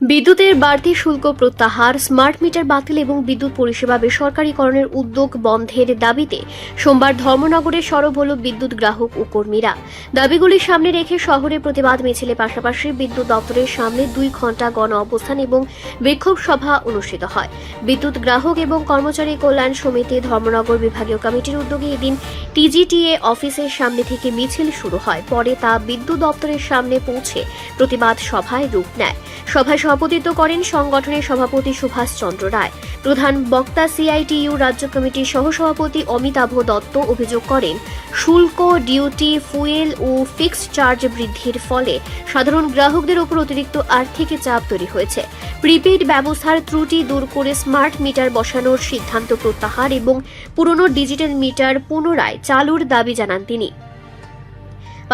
বিদ্যুতের বাড়তি শুল্ক প্রত্যাহার, স্মার্ট মিটার বাতিল এবং বিদ্যুৎ পরিষেবা বেসরকারীকরণের উদ্যোগ বন্ধের দাবিতে সোমবার ধর্মনগরে সরব হল বিদ্যুৎ গ্রাহক ও কর্মীরা। দাবিগুলি সামনে রেখে শহরে প্রতিবাদ মিছিলের পাশাপাশি বিদ্যুৎ দপ্তরের সামনে 2 ঘণ্টা গণ অবস্থান এবং বিক্ষোভ সভা অনুষ্ঠিত হয়। বিদ্যুৎ গ্রাহক এবং কর্মচারী কল্যাণ সমিতি ধর্মনগর বিভাগীয় কমিটির উদ্যোগে এদিন টিজিটিএ অফিসের সামনে থেকে মিছিল শুরু হয়। পরে তা বিদ্যুৎ দপ্তরের সামনে পৌঁছে প্রতিবাদ সভায় রূপ নেয়। সভায় সভাপতিত্ব করেন সংগঠনের সভাপতি সুভাষ চন্দ্র রায়। প্রধান বক্তা সিআইটিইউ রাজ্য কমিটির সহসভাপতি অমিতাভ দত্ত অভিযোগ করেন, শুল্ক, ডিউটি, ফুয়েল ও ফিক্সড চার্জ বৃদ্ধির ফলে সাধারণ গ্রাহকদের উপর অতিরিক্ত আর্থিক চাপ তৈরি হয়েছে। প্রিপেইড ব্যবস্থার ত্রুটি দূর করে স্মার্ট মিটার বসানোর সিদ্ধান্ত প্রত্যাহার এবং পুরনো ডিজিটাল মিটার পুনরায় চালুর দাবি জানান তিনি।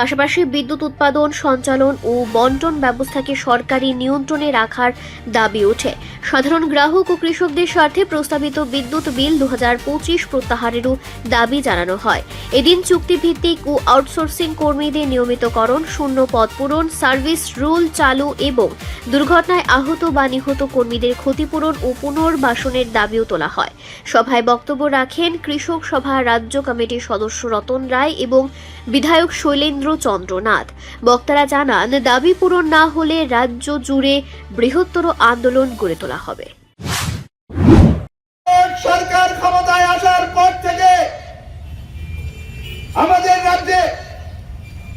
পাশাপাশি বিদ্যুৎ উৎপাদন, সঞ্চালন ও বন্টন ব্যবস্থাকে সরকারি নিয়ন্ত্রণে রাখার দাবি ওঠে। সাধারণ গ্রাহক ও কৃষকদের স্বার্থে প্রস্তাবিত বিদ্যুৎ বিল 2025 প্রত্যাহারেরও দাবি জানানো হয়। এদিন চুক্তিভিত্তিক ও আউটসোর্সিং কর্মীদের নিয়মিতকরণ, শূন্য পদ পূরণ, সার্ভিস রুল চালু এবং দুর্ঘটনায় আহত বা নিহত কর্মীদের ক্ষতিপূরণ ও পুনর্বাসনের দাবিও তোলা হয়। সভায় বক্তব্য রাখেন কৃষক সভা রাজ্য কমিটির সদস্য রতন রায় এবং বিধায়ক শৈলেন্দ্র চন্দ্রনাথ। বক্তারা জানান, দাবি পূরণ না হলে রাজ্য জুড়ে বৃহত্তর আন্দোলন গড়ে তোলা হবে। সরকার ক্ষমতায় আসার পর থেকে আমাদের রাজ্যে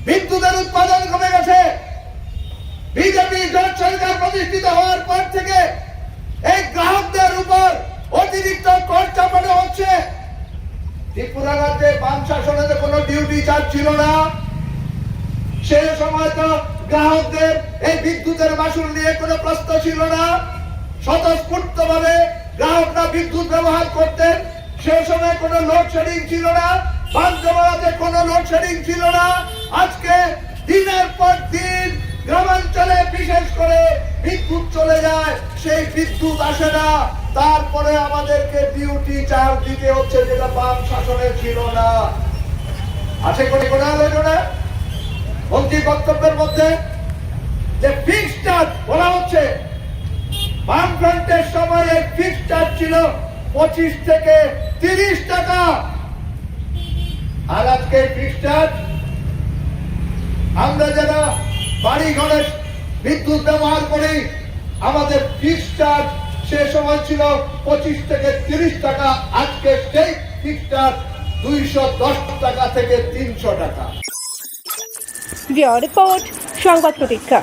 বিদ্যুতের উৎপাদন কমে গেছে। বিজেপি জোট সরকার প্রতিষ্ঠিত হওয়ার পর থেকে এই গ্রাহকদের উপর অতিরিক্ত কর চাপানো হচ্ছে। ত্রিপুরা রাজ্যে বাম শাসনে তো কোনো ডিউটি চার্জ ছিল না। সে সময় তো গ্রাহকদের এই বিদ্যুতের মাসুল নিয়ে কোনো প্রশ্ন ছিল না। স্বতঃস্ফূর্তভাবে গ্রাহকরা বিদ্যুৎ ব্যবহার করতেন। সে সময় কোনো লোডশেডিং ছিল না, বাঞ্চমাতে কোনো লোডশেডিং ছিল না। আজকে দিনের পর দিন গ্রামাঞ্চলে বিশেষ করে বিদ্যুৎ চলে যায়, সেই বিদ্যুৎ আসে না। তারপরে আমাদেরকে ডিউটি চার্জ দিতে হচ্ছে, যেটা বাম শাসনে ছিল না। আছে কোনো আলোচনা মন্ত্রী বক্তব্যের মধ্যে যে ফিক্সড চার্জ বলা হচ্ছে, বামফ্রন্টের সময় এই ফিক্সড চার্জ ছিল 25 থেকে 30 টাকা। আর আজকে ফিক্সড চার্জ আমরা যারা বাড়ি ঘরে বিদ্যুৎ ব্যবহার করি, আমাদের ফিক্সড চার্জ সে সময় ছিল 25 থেকে 30 টাকা। আজকে সেই ফিক্সড চার্জ 210 টাকা থেকে 300 টাকা। রিপোর্ট সংবাদ প্রতীক্ষা।